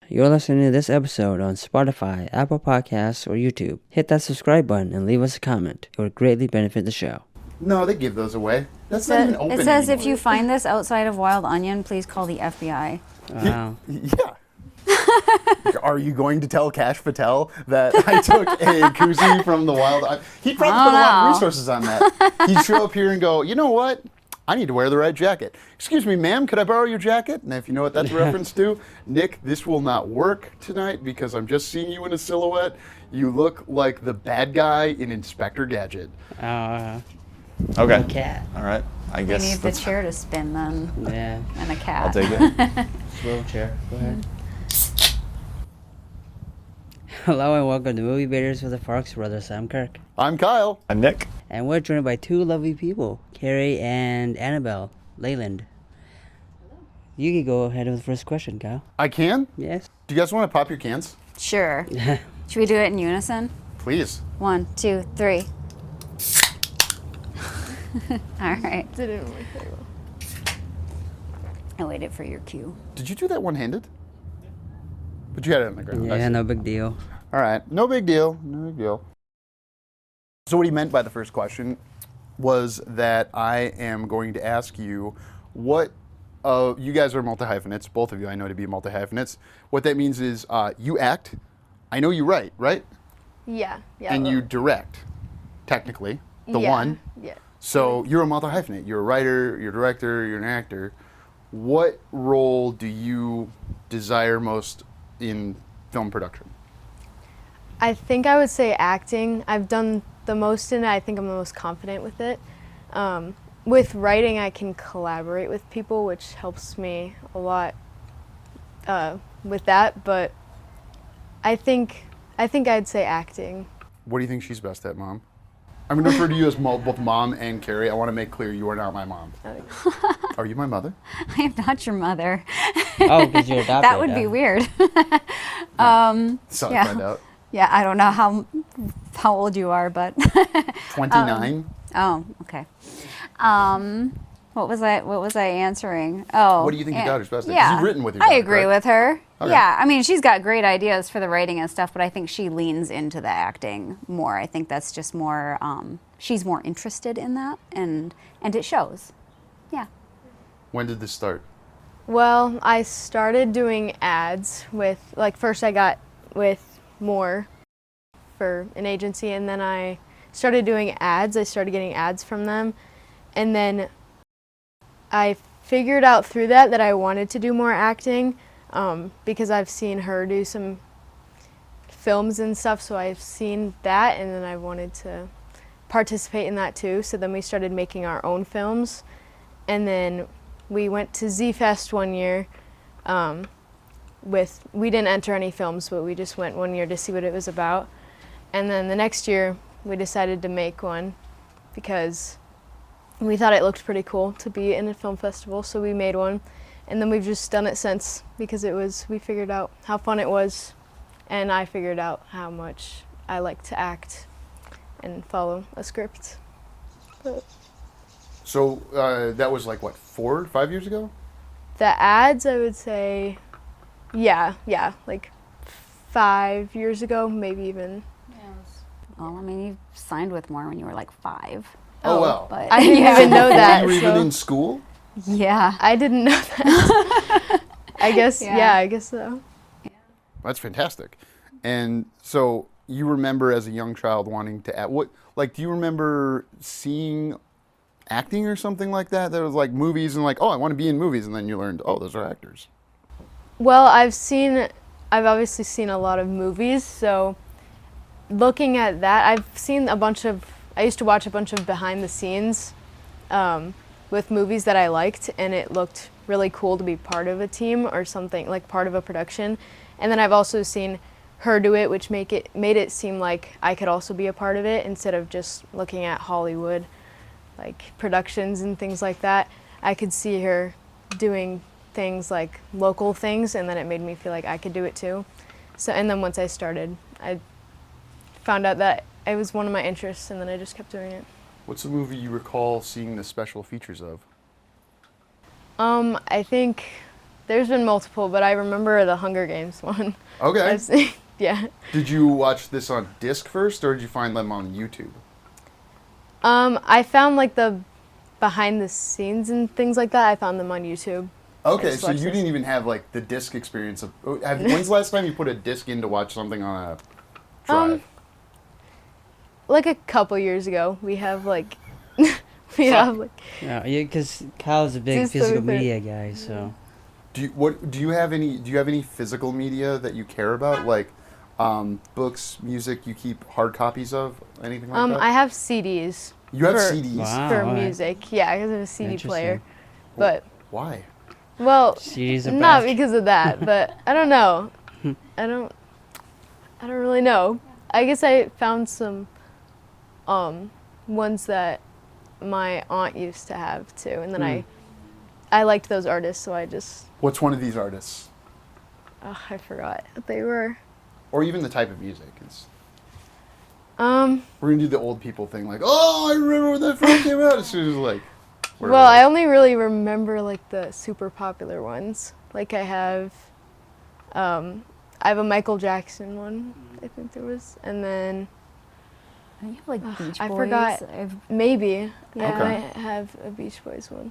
You're listening to this episode on Spotify, Apple Podcasts, or YouTube. Hit that subscribe button and leave us a comment. It would greatly benefit the show. No, they give those away. That's not even open It says anymore. if you find this outside of Wild Onion, please call the FBI. Wow. Yeah. Are you going to tell Cash Patel that I took a koozie from the Wild Onion? He'd probably put a lot of resources on that. He'd show up here and go, you know what? I need to wear the right jacket. Excuse me, ma'am, could I borrow your jacket? And if you know what that's a reference to, Nick, this will not work tonight because I'm just seeing you in a silhouette. You look like the bad guy in Inspector Gadget. Okay. Cat. All right. I We guess need the chair to spin then, Yeah. and a cat. I'll take it. Slow chair. Go ahead. Hello and welcome to Movie Baiters with the Farx brothers. I'm Kirk. I'm Kyle. I'm Nick. And we're joined by two lovely people, Kari and Annabelle Layland. You can go ahead with the first question, Kyle. I can? Yes? Do you guys want to pop your cans? Sure. Should we do it in unison? Please. 1, 2, 3. All right. I waited for your cue. Did you do that one-handed? But you had it on the ground. I Yeah, see. no big deal. All right. No big deal. No big deal. So what he meant by the first question was that I am going to ask you what, you guys are multi-hyphenates, both of you I know to be multi-hyphenates. What that means is you act, I know you write, right? Yeah. And you direct, technically, the yeah, one. Yeah. So you're a multi-hyphenate. You're a writer, you're a director, you're an actor. What role do you desire most in film production? I think I would say acting. I've done the most in it. I think I'm the most confident with it. With writing, I can collaborate with people, which helps me a lot with that. But I think I'd say acting. What do you think she's best at, Mom? I'm going to refer to you as both Mom and Kari. I want to make clear you are not my mom. Are you my mother? I am not your mother. Oh, because you're adopted. That would be weird. So Yeah. find out. Yeah, I don't know how old you are, but 29. oh, okay. What was I answering? Oh, What do you think your daughter's best at? 'Cause Yeah, you've written with your I daughter, agree correct? with her. Okay. Yeah, I mean, she's got great ideas for the writing and stuff, but I think she leans into the acting more. I think that's just more. She's more interested in that, and it shows. Yeah. When did this start? Well, I started doing ads with, first I got with More for an agency, and then I started doing ads. I started getting ads from them, and then I figured out through that I wanted to do more acting because I've seen her do some films and stuff, so I've seen that, and then I wanted to participate in that too. So then we started making our own films, and then we went to Z-Fest one year we didn't enter any films, but we just went one year to see what it was about. And then the next year we decided to make one because we thought it looked pretty cool to be in a film festival, so we made one. And then we've just done it since because we figured out how fun it was, and I figured out how much I like to act and follow a script. But So that was like, what, 4 or 5 years ago? the ads, I would say, yeah, like 5 years ago, maybe even. Well, I mean, you signed with More when you were like 5. Oh, wow. But I didn't even know that. You were even so in school? yeah. I didn't know that. I guess, Yeah. I guess so. That's fantastic. And so you remember as a young child wanting to act. Do you remember seeing acting or something like that? There was like movies and like, oh, I want to be in movies. And then you learned, oh, those are actors. Well, I've obviously seen a lot of movies, so looking at that, I used to watch a bunch of behind the scenes with movies that I liked, and it looked really cool to be part of a team or something, like part of a production. And then I've also seen her do it, which made it seem like I could also be a part of it instead of just looking at Hollywood, like productions and things like that. I could see her doing things like local things, and then it made me feel like I could do it too. So, and then once I started, I found out that it was one of my interests, and then I just kept doing it. What's the movie you recall seeing the special features of? I think There's been multiple, but I remember the Hunger Games one. Okay. I've seen, yeah. Did you watch this on disc first, or did you find them on YouTube? I found like the behind the scenes and things like that. I found them on YouTube. Okay, just so watched you this. didn't even have like the disc experience of. When's the last time you put a disc in to watch something on a drive? Like a couple years ago, we have like, we have like. Yeah, because Kyle's a big Just so physical that- media guy, so. Do you have any physical media that you care about, like books, music you keep hard copies of, anything like that? I have CDs. You have for- CDs. Wow. For alright. music, yeah, I have a CD Interesting. player. But Why? well, CDs are not back. because of that, but I don't know. I don't really know. I guess I found some ones that my aunt used to have too, and then I liked those artists, so I just What's one of these artists, I forgot what they were. or even the type of music? Um, We're gonna do the old people thing, like, oh, I remember when that first came out. As soon as like. where well, was I it? only really remember like the super popular ones. Like I have a Michael Jackson one, I think there was, and then I think you have like Beach Boys. I forgot. Maybe. Yeah, Okay. I have a Beach Boys one.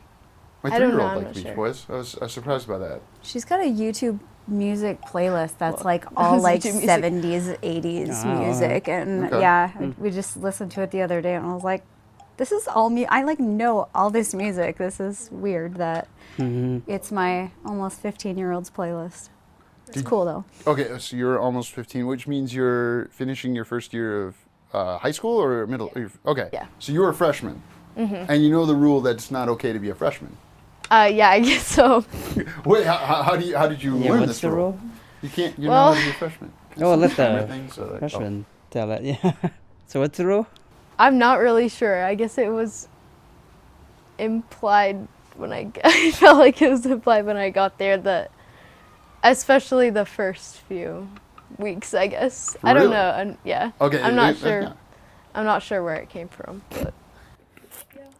My I don't know, 3-year-old I'm liked not Beach sure. Boys. I was surprised by that. She's got a YouTube music playlist that's Well, like all like YouTube music. 70s, 80s Oh, music. And Okay. yeah, we just listened to it the other day and I was like, this is all me. I like know all this music. This is weird that it's my almost 15-year-old's playlist. It's cool though. Okay, so you're almost 15, which means you're finishing your first year of high school or middle? Okay. Yeah. So you're a freshman, and you know the rule that it's not okay to be a freshman. Yeah, I guess so. Wait, how did you Yeah, learn what's this the rule? You can't. You're Well- not allowed to be a freshman. Oh, let the Everything, so like, freshman tell it. Yeah. So what's the rule? I'm not really sure. I guess it was implied when I felt like it was implied when I got there that, especially the first few weeks, I guess. I don't Really? know. Yeah. Okay. I'm not yeah. sure. I'm not sure where it came from. But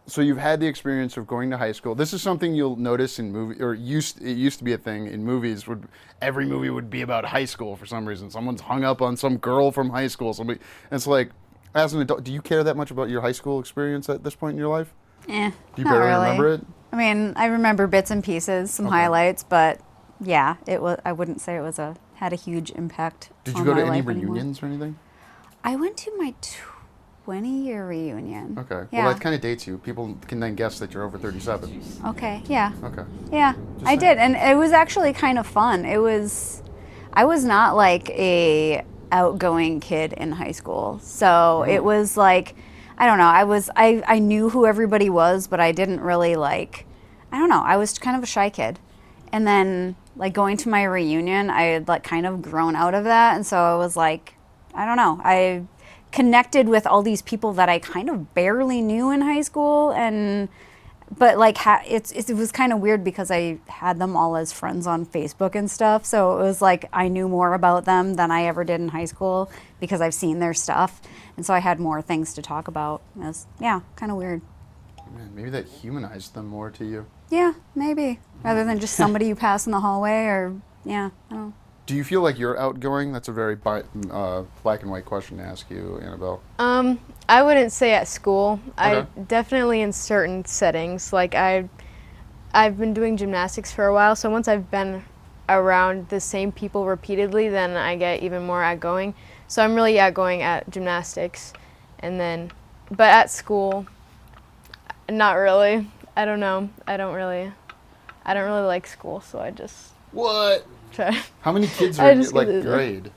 So you've had the experience of going to high school. This is something you'll notice in movie, or it used to be a thing in movies. Every movie would be about high school for some reason. Someone's hung up on some girl from high school. And it's like, as an adult, do you care that much about your high school experience at this point in your life? Do you not barely really. remember it? I mean, I remember bits and pieces, some Okay. highlights, but yeah, it was. I wouldn't say it was had a huge impact. Did you on go to my any life anymore. reunions or anything? I went to my 20-year reunion. Okay. Yeah. Well, that kind of dates you. People can then guess that you're over 37. Okay. Yeah. Okay. Yeah. I saying. did, and it was actually kind of fun. I was not like a outgoing kid in high school, so it was like, I don't know. I knew who everybody was, but I didn't really like. I don't know. I was kind of a shy kid, and then like going to my reunion, I had like kind of grown out of that, and so I was like, I don't know. I connected with all these people that I kind of barely knew in high school, but like it was kind of weird because I had them all as friends on Facebook and stuff. So it was like I knew more about them than I ever did in high school because I've seen their stuff, and so I had more things to talk about. It was, yeah, kind of weird. Man, maybe that humanized them more to you. Yeah, maybe rather than just somebody you pass in the hallway or yeah, I don't know. Do you feel like you're outgoing? That's a very black and white question to ask you, Annabelle. I wouldn't say at school. Okay. I definitely in certain settings. Like I've been doing gymnastics for a while, so once I've been around the same people repeatedly, then I get even more outgoing. So I'm really outgoing at gymnastics, but at school, not really. I don't know. I don't really like school, so I just What? try. How many kids I are in just like get it. grade?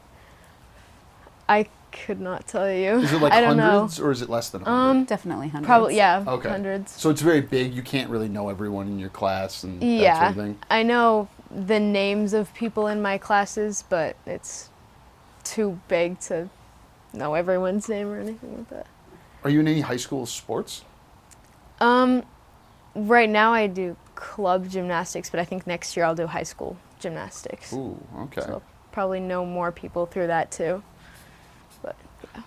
I could not tell you. Is it like I don't hundreds or is it less than 100? Definitely hundreds. Probably, yeah, Okay. hundreds. So it's very big. You can't really know everyone in your class and that Yeah, sort of thing. I know the names of people in my classes, but it's too big to know everyone's name or anything like that. Are you in any high school sports? Right now I do club gymnastics, but I think next year I'll do high school gymnastics. Ooh, okay. So I'll probably know more people through that too. But yeah.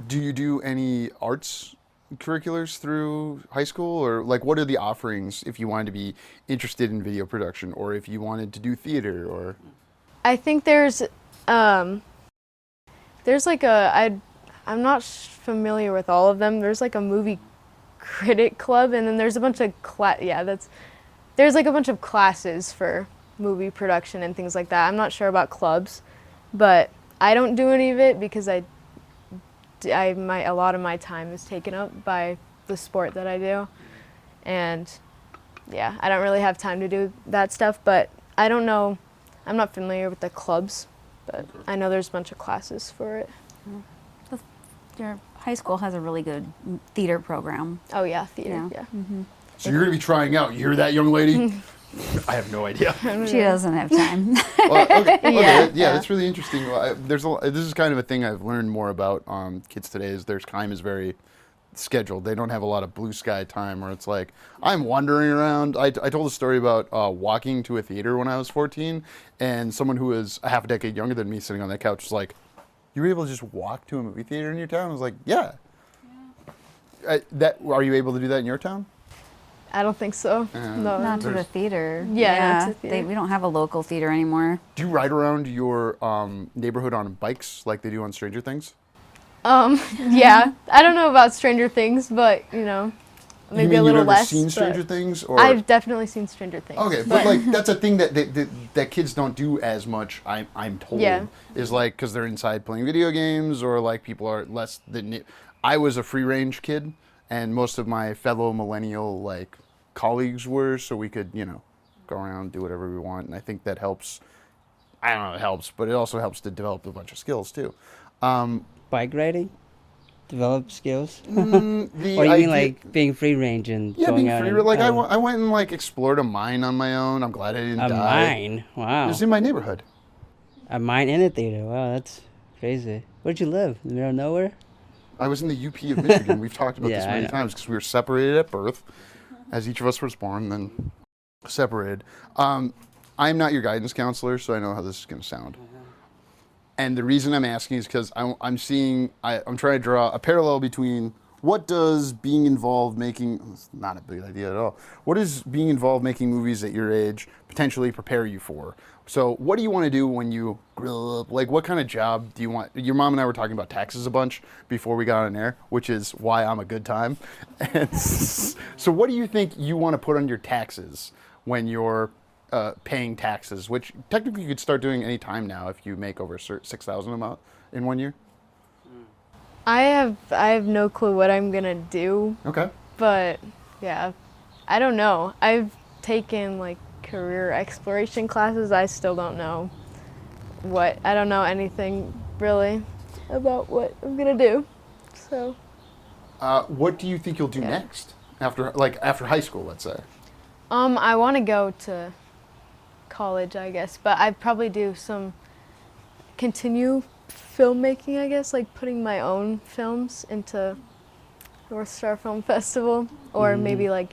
Do you do any arts extracurriculars through high school, or like what are the offerings if you wanted to be interested in video production, or if you wanted to do theater, or? I think there's like I'm not familiar with all of them. There's like a movie critic club, and then there's a bunch of there's like a bunch of classes for movie production and things like that. I'm not sure about clubs, but I don't do any of it because a lot of my time is taken up by the sport that I do, and yeah, I don't really have time to do that stuff. But I don't know, I'm not familiar with the clubs, but I know there's a bunch of classes for it. Your high school has a really good theater program. Oh yeah, theater. Yeah. So you're going to be trying out. You hear that, young lady? I have no idea. She doesn't have time. Well, okay, Yeah. that's really interesting. Well, this is kind of a thing I've learned more about kids today. Is their time is very scheduled. They don't have a lot of blue sky time where it's like I'm wandering around. I told a story about walking to a theater when I was 14, and someone who was a half a decade younger than me sitting on that couch was like, "You were able to just walk to a movie theater in your town?" I was like, "Yeah." Are you able to do that in your town? I don't think so. No. Not to the theater. Yeah, not to theater. We don't have a local theater anymore. Do you ride around your neighborhood on bikes like they do on Stranger Things? Yeah. I don't know about Stranger Things, but maybe a little less. You've never seen Stranger Things? Or? I've definitely seen Stranger Things. Okay, but like that's a thing that kids don't do as much. I'm told. Yeah. Is like because they're inside playing video games, or like people are less than. I was a free range kid, and most of my fellow millennial like colleagues were, so we could go around, do whatever we want, and I think that helps. I don't know, it helps, but it also helps to develop a bunch of skills too. Bike riding? Develop skills? Or Or you mean like being free range and yeah, going being out free. and, Like I went and like explored a mine on my own. I'm glad I didn't a die. mine? Wow. It was in my neighborhood. A mine in a theater. Wow, that's crazy. Where'd you live? In the middle of nowhere? I was in the UP of Michigan. We've talked about this Yeah, I many know. times because we were separated at birth, as each of us was born, then separated. I'm not your guidance counselor, so I know how this is going to sound. And the reason I'm asking is because I'm trying to draw a parallel between what does being involved making, it's not a big idea at all, what does being involved making movies at your age potentially prepare you for? So what do you want to do when you grow up? Like what kind of job do you want? Your mom and I were talking about taxes a bunch before we got on air, which is why I'm a good time. And so what do you think you want to put on your taxes when you're paying taxes, which technically you could start doing any time now if you make over $6,000 amount in 1 year? I have no clue what I'm gonna do, Okay. but yeah, I don't know. I've taken like career exploration classes. I still don't know I don't know anything really about what I'm gonna do. So. What do you think you'll do next after high school, let's say? I want to go to college, I guess, but I'd probably continue filmmaking, I guess, like putting my own films into North Star Film Festival, or maybe like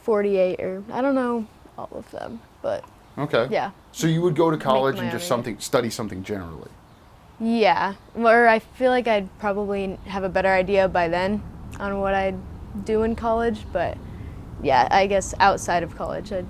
48, or I don't know all of them, but Okay. yeah. So you would go to college my and just own, study something generally? Yeah, or I feel like I'd probably have a better idea by then on what I'd do in college, but yeah, I guess outside of college I'd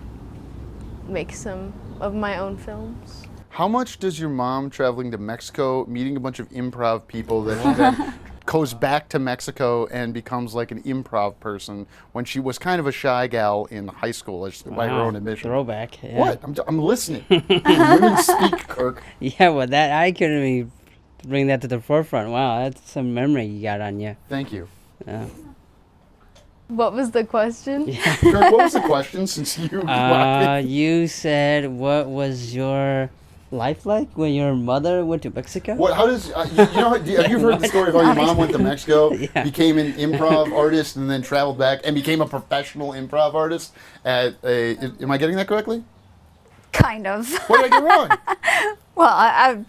make some of my own films. How much does your mom traveling to Mexico, meeting a bunch of improv people that she then goes back to Mexico and becomes like an improv person when she was kind of a shy gal in high school, by her own admission? Throwback. Yeah. What? I'm listening. Women speak, Kirk. Yeah, well, that I couldn't even bring that to the forefront. Wow, that's some memory you got on you. Thank you. Yeah. What was the question? Kirk, what was the question since you You said, what was your life like when your mother went to Mexico? What? How does have you heard the story of how your mom went to Mexico, Yeah. became an improv artist, and then traveled back and became a professional improv artist? Am I getting that correctly? Kind of. What did I get wrong? Well,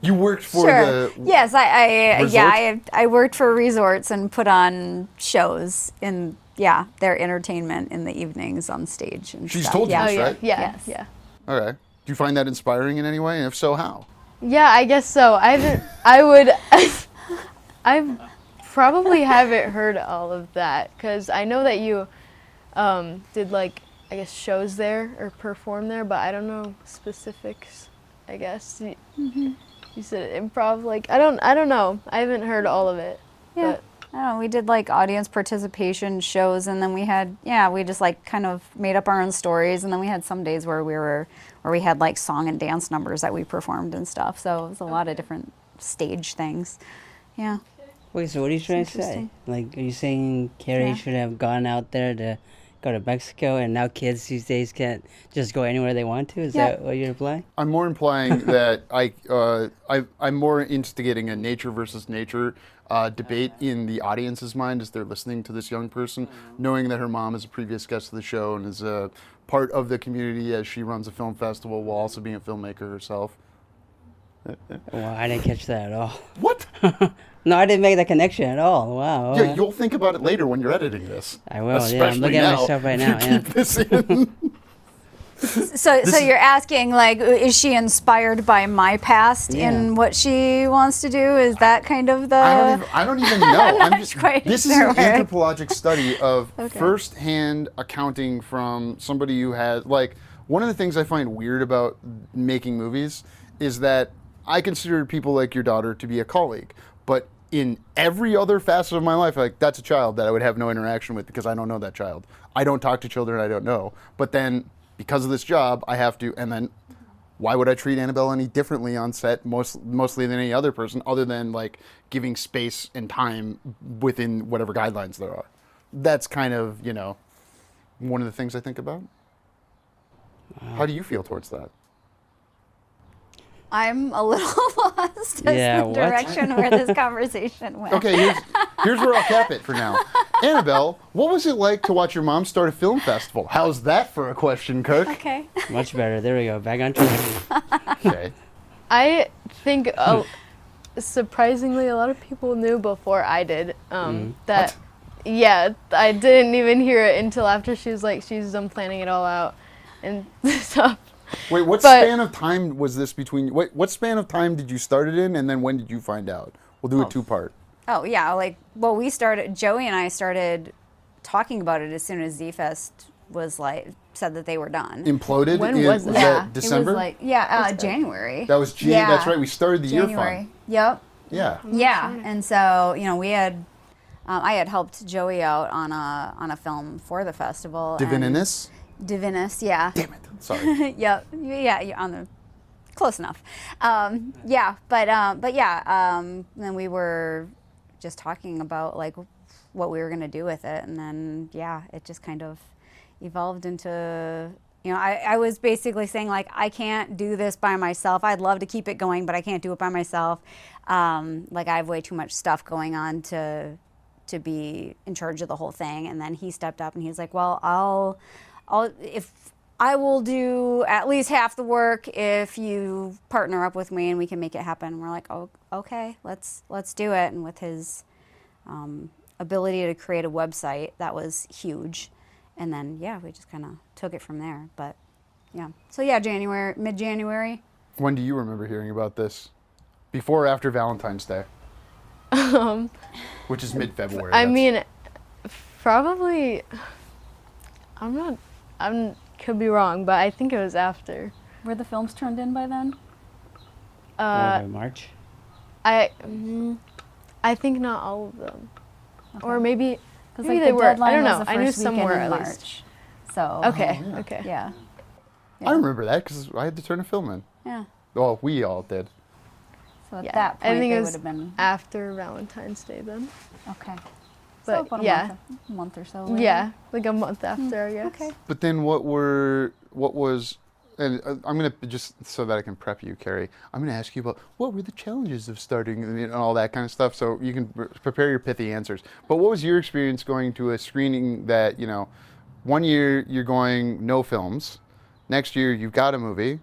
You worked for sure. the Yes, resort? I worked for resorts and put on shows in their entertainment in the evenings on stage and She's stuff. told you yeah. this, yeah, right? yeah, Yes. yeah. Okay. Do you find that inspiring in any way? And if so, how? Yeah, I guess so. I've probably haven't heard all of that because I know that you did like I guess shows there or performed there, but I don't know specifics. I guess you said improv. Like I don't know. I haven't heard all of it. Yeah. But I don't know, we did like audience participation shows, and then we had, we just like kind of made up our own stories, and then we had some days where we had like song and dance numbers that we performed and stuff. So it was a lot of different stage things. Yeah. Wait, so what are you trying to say? interesting. Like, are you saying Kari Yeah. should have gone out there to go to Mexico, and now kids these days can't just go anywhere they want to? Is Yeah. that what you're implying? I'm more implying that I'm more instigating a nature versus nature debate in the audience's mind as they're listening to this young person, knowing that her mom is a previous guest of the show and is a part of the community as she runs a film festival while also being a filmmaker herself. Well, I didn't catch that at all. What? No, I didn't make that connection at all. Wow. Yeah, you'll think about it later when you're editing this. I will. Yeah, I'm Especially looking at now. myself right You now. Yeah. keep this in. So you're asking, like, is she inspired by my past in what she wants to do? Is that kind of the? I don't even know. not I'm just, quite this is sure an where- anthropologic study of Okay. first-hand accounting from somebody who has, like, one of the things I find weird about making movies is that I consider people like your daughter to be a colleague, but in every other facet of my life, like, that's a child that I would have no interaction with because I don't know that child. I don't talk to children I don't know. But then, because of this job, I have to, and then why would I treat Annabelle any differently on set mostly than any other person other than like giving space and time within whatever guidelines there are? That's kind of, one of the things I think about. How do you feel towards that? I'm a little lost as Yeah, the what? direction where this conversation went. Okay, here's where I'll cap it for now. Annabelle, what was it like to watch your mom start a film festival? How's that for a question, Kirk? Okay. Much better. There we go. Back on track. Okay. I think surprisingly a lot of people knew before I did that. Yeah, I didn't even hear it until after she was like she's done planning it all out and stuff. Wait, what But- span of time was this between? What span of time did you start it in, and then when did you find out? We'll do a two-part. Oh yeah, Joey and I started talking about it as soon as Z-Fest was like said that they were done. Imploded. When was that? That December? It was like January. That was January. That's right. We started the year January. fun. Yep. Yeah. Yeah, and so we had, I had helped Joey out on a film for the festival. Divininus. Divinus, yeah. Damn it. Sorry. Yep. Yeah, you're on the close enough. Then we were just talking about like what we were gonna do with it, and then it just kind of evolved into. I was basically saying like I can't do this by myself. I'd love to keep it going, but I can't do it by myself. Like I have way too much stuff going on to be in charge of the whole thing. And then he stepped up and he's like, well, I will do at least half the work if you partner up with me and we can make it happen. And we're like, oh, okay, let's do it. And with his ability to create a website, that was huge. And then we just kind of took it from there. But so mid-January. When do you remember hearing about this? Before or after Valentine's Day? Which is mid-February. I mean, probably. I could be wrong, but I think it was after. Were the films turned in by then? March. I think not all of them, or maybe Because they were. I don't know. Was the I knew first weekend somewhere in at March. least. So Okay. yeah. Okay. yeah. I remember that because I had to turn a film in. Yeah. Well, we all did. So at Yeah. that point, I think they it would was have been after Valentine's Day then. okay. But so about yeah. a month or so. Later. Yeah, like a month after, I guess. Okay. But then what was, and I'm going to, just so that I can prep you, Kari, I'm going to ask you about what were the challenges of starting and all that kind of stuff so you can prepare your pithy answers. But what was your experience going to a screening that, 1 year you're going no films, next year you've got a movie,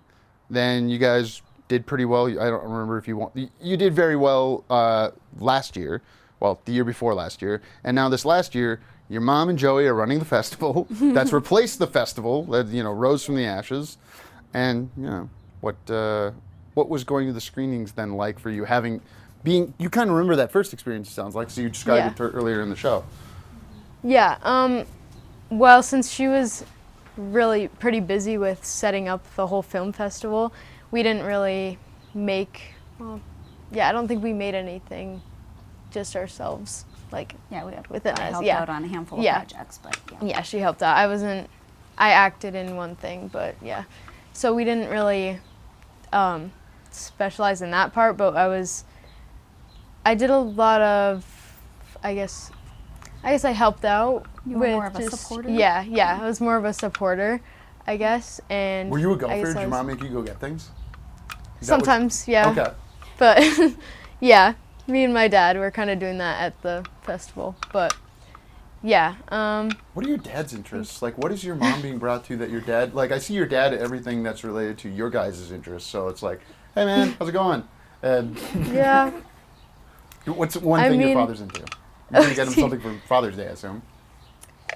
then you guys did pretty well. I don't remember if you did very well last year. Well, the year before last year. And now this last year, your mom and Joey are running the festival. That's replaced the festival that, rose from the ashes. And, what was going to the screenings then like for you, having you kind of remember that first experience, it sounds like, so you described it earlier in the show. Yeah. Well, since she was really pretty busy with setting up the whole film festival, we didn't really make, I don't think we made anything just ourselves. Like, Yeah, we had within I us. helped Yeah. out on a handful of Yeah. projects, but Yeah, she helped out. I acted in one thing, but yeah. So we didn't really specialize in that part, but I did a lot of, I guess I helped out. You were more of a supporter? Yeah, I was more of a supporter, I guess. And Were you a I gopher? guess Did I your was- mom make you go get things? Sometimes, yeah. Okay. But yeah, me and my dad were kind of doing that at the festival. But yeah. What are your dad's interests? Like, what is your mom being brought to that your dad, like, I see your dad at everything that's related to your guys' interests, so it's like, hey man, how's it going? And Yeah. what's one I thing your mean- father's into? You're going to get him something for Father's Day, I assume.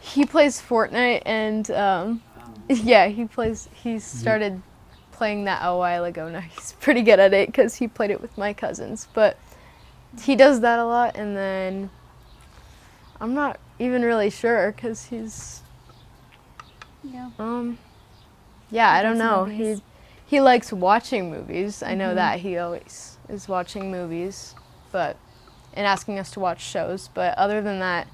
He plays Fortnite and he started playing that a while ago now. He's pretty good at it because he played it with my cousins. But he does that a lot, and then I'm not even really sure because he's Yeah. I don't likes know. movies. He likes watching movies. I know that he always is watching movies, and asking us to watch shows. But other than that,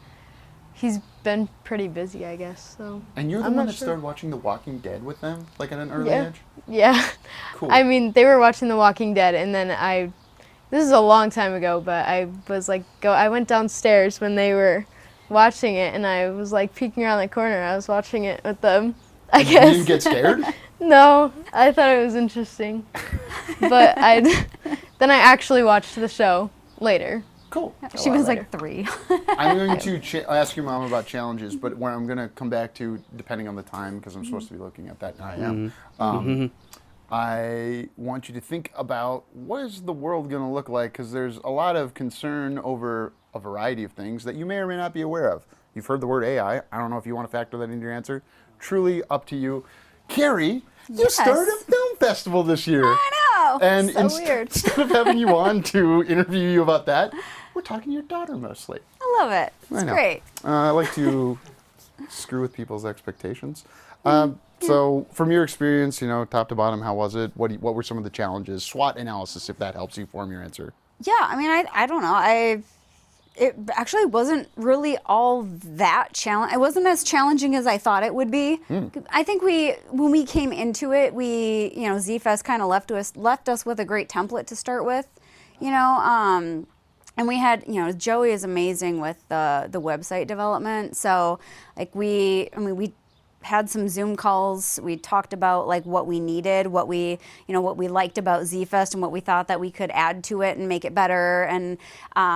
he's been pretty busy, I guess. So. And you're the I'm one not that sure. started watching The Walking Dead with them, like at an early Yeah. age? Yeah. Cool. I mean, they were watching The Walking Dead, and then this is a long time ago, but I was like, I went downstairs when they were watching it, and I was like peeking around the corner. I was watching it with them, I You guess. didn't get scared? No, I thought it was interesting. But then I actually watched the show later. Cool. She was like 3. I'm going to ask your mom about challenges, but where I'm going to come back to, depending on the time, because I'm supposed to be looking at that, and I am. I want you to think about what is the world going to look like, because there's a lot of concern over a variety of things that you may or may not be aware of. You've heard the word AI. I don't know if you want to factor that into your answer. Truly up to you. Kari, you Yes. started a film festival this year. I know. And So weird. instead of having you on to interview you about that, we're talking to your daughter mostly. I love it. It's I know. great. I like to screw with people's expectations. So, from your experience, top to bottom, how was it? What were some of the challenges? SWOT analysis, if that helps you form your answer. Yeah, I mean, I don't know. It actually wasn't really all that challenge. It wasn't as challenging as I thought it would be. I think when we came into it, Z-Fest kind of left us with a great template to start with, and we had, Joey is amazing with the website development. So like we had some Zoom calls. We talked about like what we needed, what we liked about Z-Fest and what we thought that we could add to it and make it better. And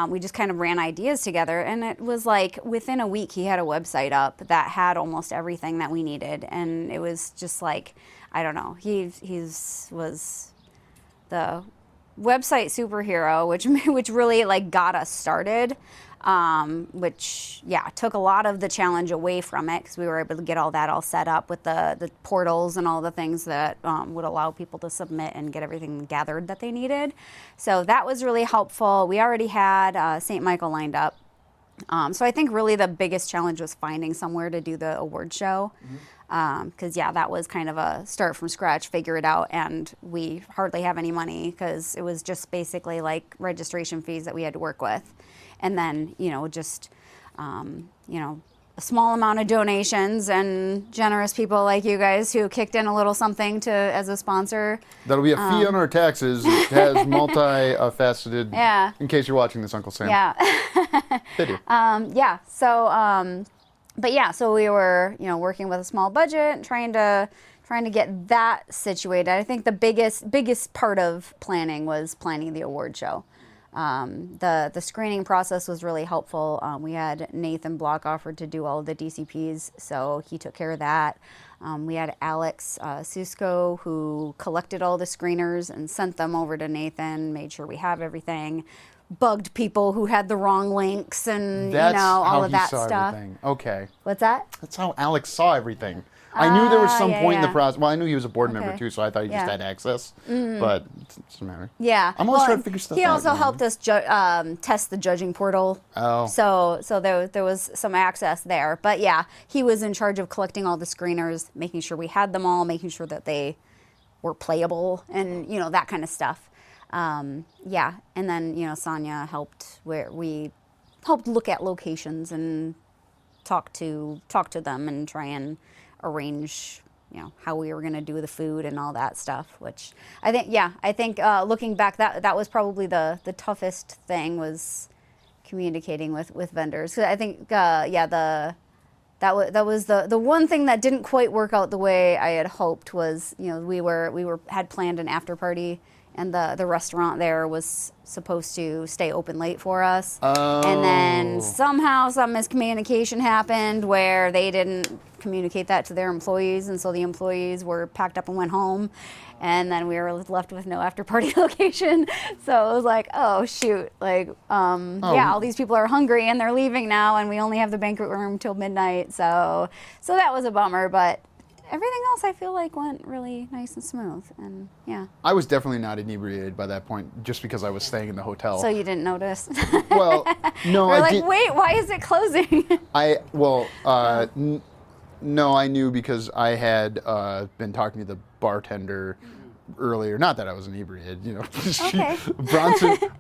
we just kind of ran ideas together. And it was like within a week, he had a website up that had almost everything that we needed. And it was just like, I don't know, he was the website superhero, which really like got us started. Which took a lot of the challenge away from it because we were able to get all that all set up with the portals and all the things that would allow people to submit and get everything gathered that they needed. So that was really helpful. We already had St. Michael lined up. So I think really the biggest challenge was finding somewhere to do the award show. Because that was kind of a start from scratch, figure it out, and we hardly have any money because it was just basically like registration fees that we had to work with. And then, a small amount of donations and generous people like you guys who kicked in a little something as a sponsor. That'll be a fee on our taxes. It has multi-faceted. Yeah. In case you're watching this, Uncle Sam. Yeah. They do. So we were, working with a small budget and trying to get that situated. I think the biggest part of planning was planning the award show. The screening process was really helpful. We had Nathan Block offered to do all of the DCPs, so he took care of that. We had Alex Susko who collected all the screeners and sent them over to Nathan, made sure we have everything, bugged people who had the wrong links and That's all how of he that saw stuff. everything. Okay. What's that? That's how Alex saw everything. I knew there was some yeah, point in the yeah. process. Well, I knew he was a board member Okay. too, so I thought he just Yeah. had access. But it doesn't matter. Yeah. I'm always Well, trying to figure stuff he out. also you know? helped us test the judging portal. Oh. So there was some access there. But yeah, he was in charge of collecting all the screeners, making sure we had them all, making sure that they were playable and, you know, that kind of stuff. Yeah. And then, you know, Sonia helped where we helped look at locations and talk to them and try and arrange, you know, how we were going to do the food and all that stuff, which I think looking back, that was probably the toughest thing, was communicating with vendors. 'Cause I think that was the one thing that didn't quite work out the way I had hoped. Was, you know, we had planned an after party, and the restaurant there was supposed to stay open late for us. And then somehow some miscommunication happened where they didn't communicate that to their employees, and so the employees were packed up and went home, and then we were left with no after party location. So it was like, oh shoot, like yeah, all these people are hungry and they're leaving now, and we only have the banquet room till midnight. So that was a bummer, but everything else I feel like went really nice and smooth, and yeah. I was definitely not inebriated by that point, just because I was staying in the hotel. So you didn't notice? Well, no, We're I like, didn't. wait, why is it closing? No, I knew because I had been talking to the bartender earlier. Not that I was inebriated, you know. Okay.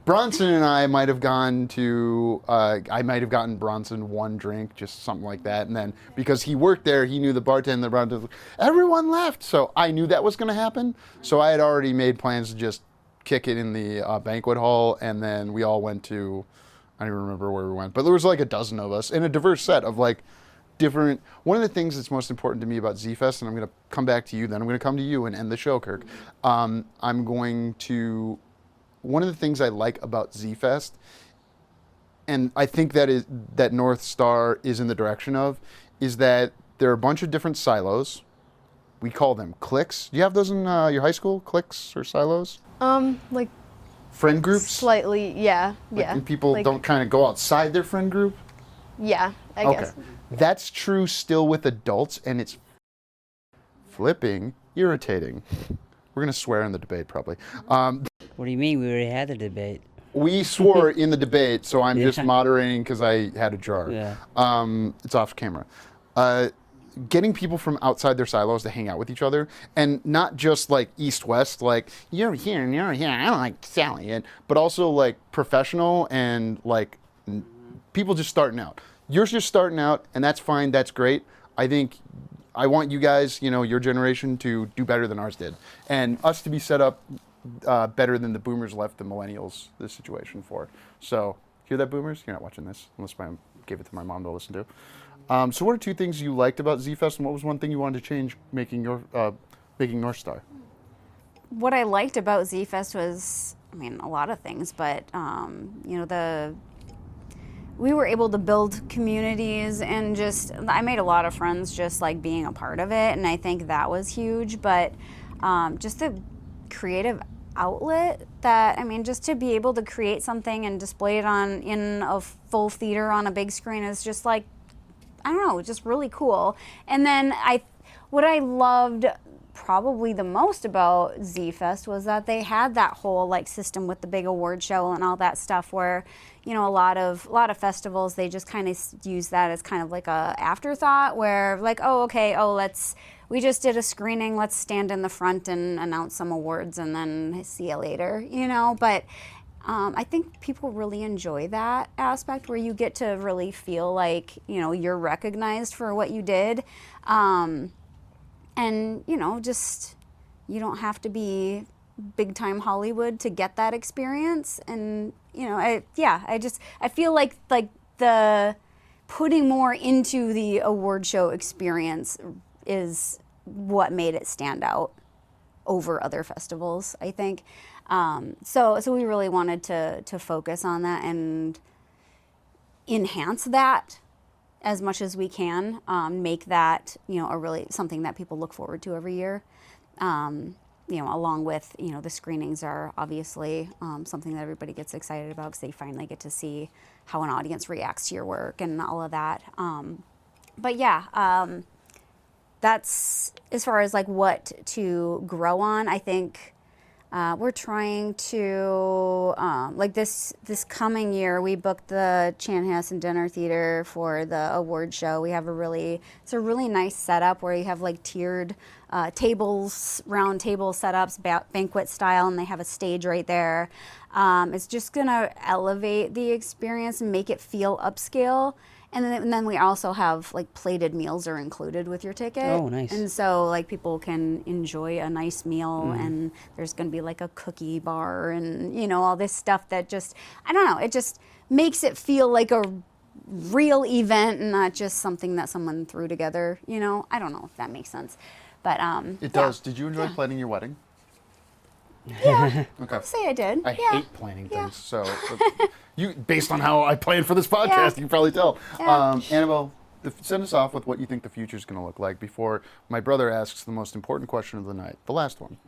Bronson and I might have gone to. I might have gotten Bronson one drink, just something like that, and then because he worked there, he knew the bartender. The bartender, everyone left, so I knew that was going to happen. So I had already made plans to just kick it in the banquet hall, and then we all went to. I don't even remember where we went, but there was like a dozen of us in a diverse set of like. Different. One of the things that's most important to me about Z-Fest, and I'm going to come back to you, then I'm going to come to you and end the show, Kirk. One of the things I like about Z-Fest, and I think that North Star is in the direction of, is that there are a bunch of different silos. We call them cliques. Do you have those in your high school, cliques or silos? Like Friend groups? slightly, yeah, Like, yeah. and people Like, don't kind of go outside their friend group? Yeah, I guess. That's true still with adults, and it's flipping irritating. We're going to swear in the debate, probably. What do you mean? We already had the debate. We swore in the debate, so I'm just Yeah. moderating because I had a jar. Yeah. It's off camera. Getting people from outside their silos to hang out with each other, and not just like east-west, like, you're here and you're here, I don't like Sally, but also like professional and like people just starting out. You're just starting out, and that's fine. That's great. I think I want you guys, you know, your generation, to do better than ours did, and us to be set up better than the boomers left the millennials this situation for. So, hear that, boomers? You're not watching this, unless I gave it to my mom to listen to. So, what are two things you liked about Z-Fest, and what was one thing you wanted to change making North Star? What I liked about Z-Fest was, I mean, a lot of things, but you know, we were able to build communities, and just, I made a lot of friends just like being a part of it, and I think that was huge. But just the creative outlet that, I mean, just to be able to create something and display it in a full theater on a big screen is just like, I don't know, just really cool. And then what I loved probably the most about Z-Fest was that they had that whole like system with the big award show and all that stuff, where, you know, a lot of festivals, they just kind of use that as kind of like a afterthought, where like, oh, okay, we just did a screening, let's stand in the front and announce some awards and then see you later, you know. But I think people really enjoy that aspect, where you get to really feel like, you know, you're recognized for what you did. And, you know, just, you don't have to be big time Hollywood to get that experience. And, you know, I feel like the putting more into the award show experience is what made it stand out over other festivals, I think. So we really wanted to focus on that and enhance that as much as we can, make that, you know, a really something that people look forward to every year. You know, along with, you know, the screenings are obviously something that everybody gets excited about, because they finally get to see how an audience reacts to your work and all of that. But yeah, that's as far as like what to grow on. I think we're trying to like this coming year. We booked the Chanhassen Dinner Theater for the award show. We have it's a really nice setup where you have like tiered tables, round table setups, banquet style, and they have a stage right there. It's just gonna elevate the experience and make it feel upscale. And then we also have like plated meals are included with your ticket. Oh, nice. And so like people can enjoy a nice meal, and there's going to be like a cookie bar and all this stuff that just, I don't know, it just makes it feel like a real event and not just something that someone threw together. I don't know if that makes sense, but It does. Did you enjoy planning your wedding? Yeah. Okay. I'll say I did. I Yeah. hate planning things, so you, based on how I planned for this podcast, you can probably tell. Yeah. Annabelle, send us off with what you think the future is going to look like before my brother asks the most important question of the night, the last one.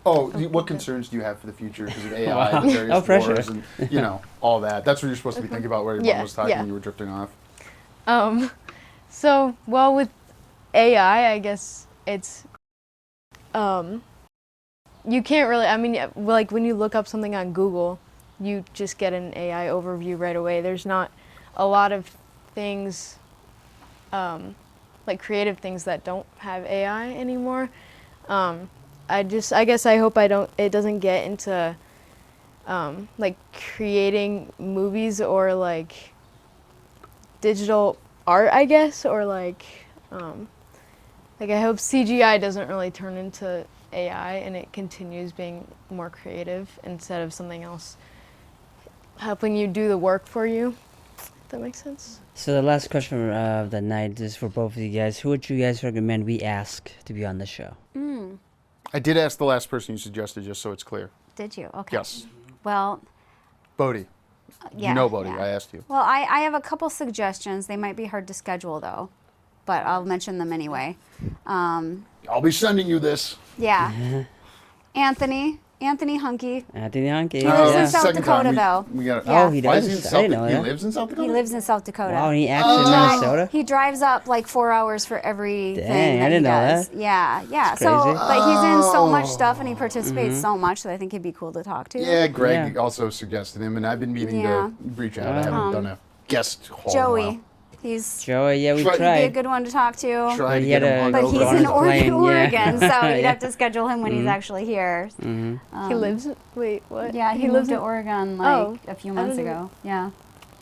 Oh, what concerns do you have for the future because of AI and various pressure. wars and all that? That's what you're supposed to be thinking about. Where your mom was talking, and you were drifting off. So well with AI, I guess it's you can't really, I mean, like when you look up something on Google, you just get an AI overview right away. There's not a lot of things, like creative things that don't have AI anymore. I guess I hope it doesn't get into like creating movies or like digital art, I guess, or like I hope CGI doesn't really turn into AI and it continues being more creative instead of something else helping you do the work for you. If that makes sense? So the last question of the night is for both of you guys. Who would you guys recommend we ask to be on the show? I did ask the last person you suggested, just so it's clear. Did you? Okay. Yes. Well, Bodhi. yeah. You know Bodhi. Yeah. I asked you. Well, I have a couple suggestions. They might be hard to schedule though, but I'll mention them anyway. I'll be sending you this. Yeah. Anthony Hunky. Anthony Hunky. He lives in Yeah. South Second Dakota, time though. we got. Yeah. Oh, he Why does? is he in I South didn't know Dakota? that. He lives in South Dakota. He lives in South Dakota. Wow, and he actually in Dri- Minnesota? He drives up like 4 hours for everything. Dang, that I didn't he know does. that. Yeah. That's So, crazy. but he's in so much stuff and he participates so much that I think he'd be cool to talk to. Yeah, Greg Yeah. also suggested him, and I've been meaning Yeah. to reach out. I haven't done a guest haul. in a Joey. while. He's Joey, yeah, we Try- he'd be a tried. good one to talk to. Try to He get had him a- on But over. he's on in the plane, yeah. Oregon, so you'd Yeah. have to schedule him when he's actually here. He lives, wait, what? Yeah, he moved to Oregon like a few months didn't- ago. Yeah.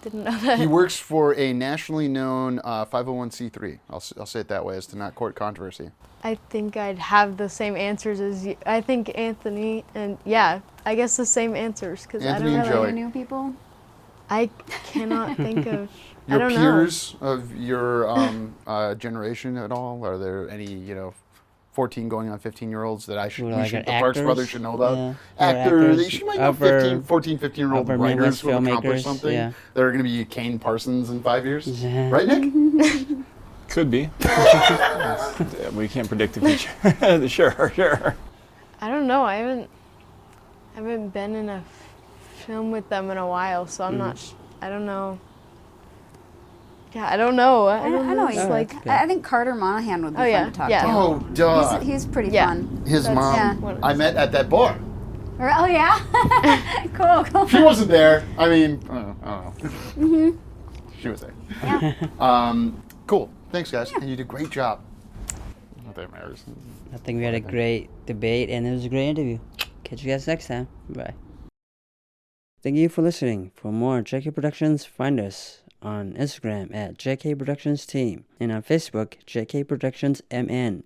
Didn't know that. He works for a nationally known 501c3. I'll say it that way as to not court controversy. I think I'd have the same answers as you. I think Anthony and I guess the same answers because I Anthony don't and really. Joey. New people? I cannot think of. I Your don't peers of your generation at all? Are there any, 14 going on 15-years-olds that Who are like the Farx actors? brothers should know about? Yeah. Or Actors. actors, She might know upper- 14, 15-year-old upper writers Midwest who have accomplished filmmakers, something. yeah. That are going to be Kane Parsons in 5 years. Yeah. Right, Nick? Could be. Yeah, we can't predict the future. Sure. I don't know. I haven't been in a film with them in a while, so I'm not. I don't know. Yeah, I don't know. I don't I know. It's He's like good. I think Carter Monahan would be Oh, fun yeah, to talk yeah. to. Oh, duh. He's pretty Yeah. fun. His That's- mom, yeah. I met at that bar. Oh yeah. Cool. She wasn't there. I mean, I don't know. She was there. Yeah. Cool. Thanks, guys. And you did a great job. Not that it matters. I think we had a great debate and it was a great interview. Catch you guys next time. Bye. Thank you for listening. For more JK Productions, find us on Instagram at JK Productions Team and on Facebook, JK Productions MN.